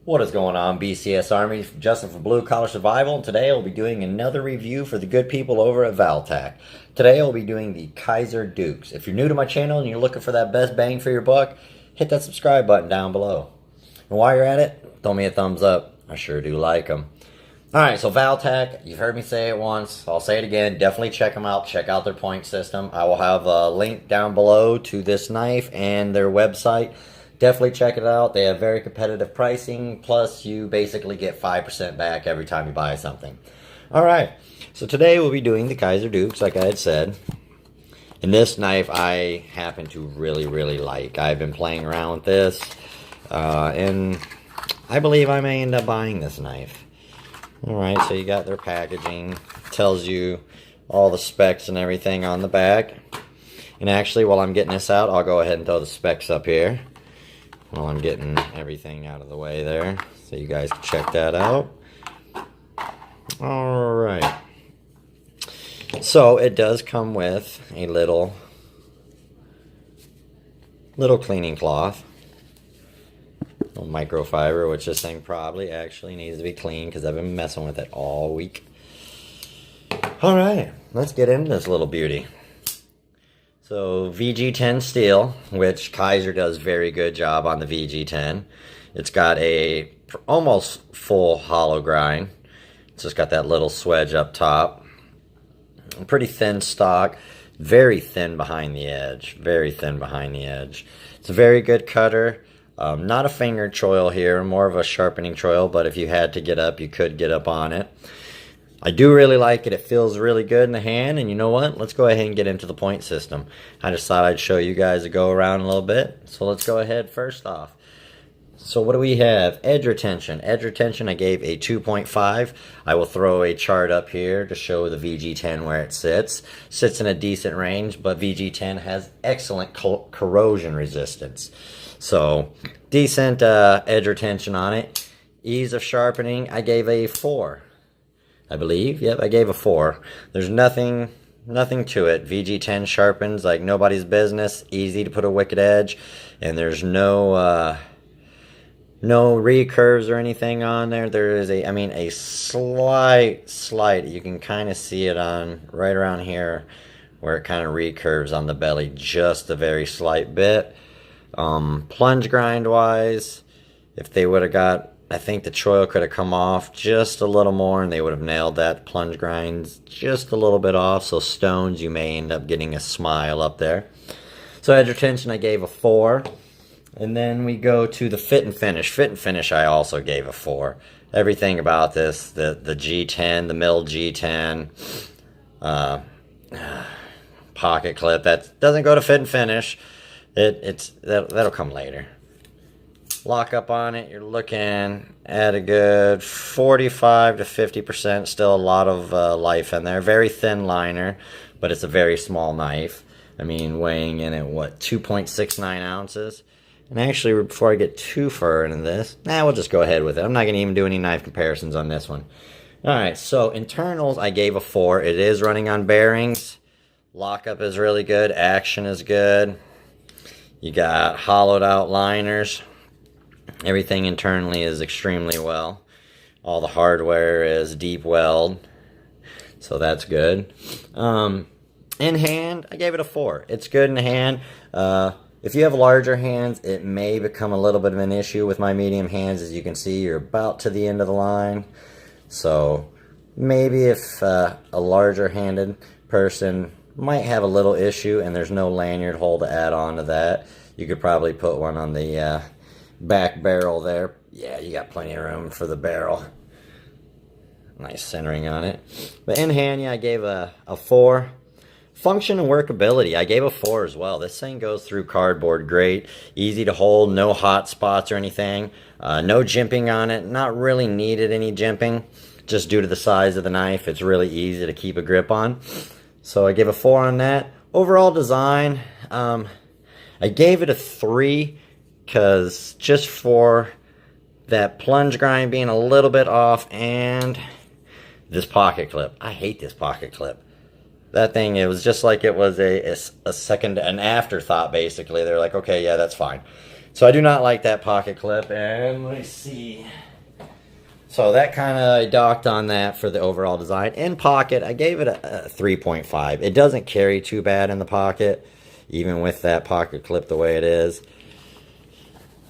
What is going on, BCS Army? Justin for Blue Collar Survival, and today I'll be doing another review for the good people over at Valtac. Today I'll be doing the Kizer Dukes. If you're new to my channel and you're looking for that best bang for your buck, hit that subscribe button down below. And while you're at it, throw me a thumbs up. I sure do like them. Alright, so Valtac, you've heard me say it once. I'll say it again. Definitely check them out. Check out their point system. I will have a link down below to this knife and their website. Definitely check it out. They have very competitive pricing. Plus, you basically get 5% back every time you buy something. Alright, so today we'll be doing the Kizer Dukes, like I had said. And this knife I happen to really like. I've been playing around with this. And I believe I may end up buying this knife. Alright, so you got their packaging. Tells you all the specs and everything on the back. And actually, while I'm getting this out, I'll go ahead and throw the specs up here. While I'm getting everything out of the way there. So you guys can check that out. Alright. So, it does come with a little cleaning cloth. Microfiber, which this thing probably actually needs to be cleaned because I've been messing with it all week. Alright, let's get into this little beauty. So VG10 steel, which Kizer does very good job on the VG10. It's got a almost full hollow grind. It's just got that little swedge up top. Pretty thin stock, very thin behind the edge, very thin behind the edge. It's a very good cutter. Not a fingered choil here, more of a sharpening choil, but if you had to get up, you could get up on it. I do really like it. It feels really good in the hand, and you know what? Let's go ahead and get into the point system. I just thought I'd show you guys a go around a little bit. So let's go ahead first off. So what do we have? Edge retention. Edge retention I gave a 2.5. I will throw a chart up here to show the VG10 where it sits. Sits in a decent range, but VG10 has excellent corrosion resistance. So, decent edge retention on it. Ease of sharpening, I gave a 4. I believe. Yep, I gave a 4. There's nothing to it. VG10 sharpens like nobody's business. Easy to put a wicked edge. And there's no recurves or anything on there. There is a slight, you can kind of see it on right around here where it kind of recurves on the belly just a very slight bit. Plunge grind wise, if they would have got, I think the choil could have come off just a little more and they would have nailed that. Plunge grinds just a little bit off, so stones you may end up getting a smile up there. So edge retention I gave a 4. And then we go to the fit and finish. Fit and finish I also gave a 4. Everything about this, the G10, the mill G10, pocket clip, that doesn't go to fit and finish. That'll come later. Lock up on it, you're looking at a good 45 to 50%. Still a lot of life in there. Very thin liner, but it's a very small knife. I mean, weighing in at what, 2.69 ounces. And actually, before I get too far into this, we'll just go ahead with it. I'm not going to even do any knife comparisons on this one. Alright, so internals I gave a 4. It is running on bearings. Lockup is really good. Action is good. You got hollowed out liners. Everything internally is extremely well. All the hardware is deep weld. So that's good. In hand, I gave it a 4. It's good in the hand. If you have larger hands, it may become a little bit of an issue with my medium hands. As you can see, you're about to the end of the line. So maybe if a larger handed person might have a little issue and there's no lanyard hole to add on to that, you could probably put one on the back barrel there. Yeah, you got plenty of room for the barrel. Nice centering on it. But in hand, yeah, I gave a 4. Function and workability, I gave a 4 as well. This thing goes through cardboard great. Easy to hold, no hot spots or anything. No jimping on it. Not really needed any jimping. Just due to the size of the knife, it's really easy to keep a grip on. So I gave a 4 on that. Overall design, I gave it a 3 because just for that plunge grind being a little bit off and this pocket clip. I hate this pocket clip. That thing, it was just like it was an afterthought basically. They're like, okay, yeah, that's fine. So I do not like that pocket clip. And let me see. So that kind of docked on that for the overall design. In pocket, I gave it a 3.5. It doesn't carry too bad in the pocket, even with that pocket clip the way it is.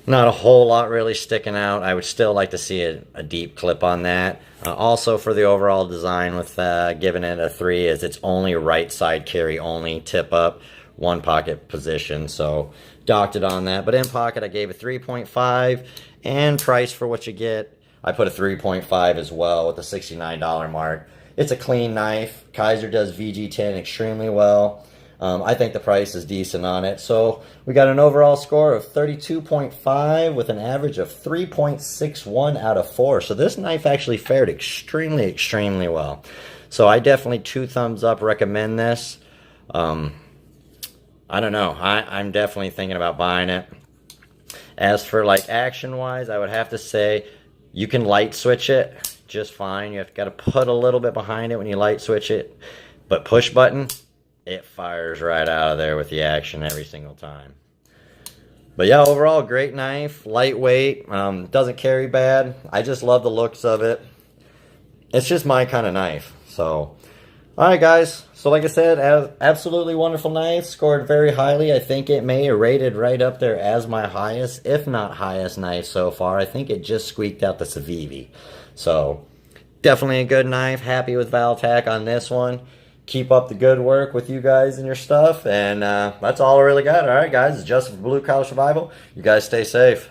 Not a whole lot really sticking out. I would still like to see a deep clip on that. Also for the overall design with giving it a 3 is it's only right side carry only, tip up, one pocket position. So docked it on that. But in pocket, I gave it 3.5, and price for what you get, I put a 3.5 as well with the $69 mark. It's a clean knife. Kizer does VG10 extremely well. I think the price is decent on it. So we got an overall score of 32.5 with an average of 3.61 out of 4. So this knife actually fared extremely, extremely well. So I definitely 2 thumbs up recommend this. I don't know. I'm definitely thinking about buying it. As for like action wise, I would have to say you can light switch it just fine. You have got to put a little bit behind it when you light switch it. But push button, it fires right out of there with the action every single time. But yeah, overall, great knife. Lightweight. Doesn't carry bad. I just love the looks of it. It's just my kind of knife. So, alright guys. So like I said, absolutely wonderful knife. Scored very highly. I think it may have rated right up there as my highest, if not highest knife so far. I think it just squeaked out the Civivi. So, definitely a good knife. Happy with Valtac on this one. Keep up the good work with you guys and your stuff. And that's all I really got. Alright guys, it's Justin from Blue Collar Survival. You guys stay safe.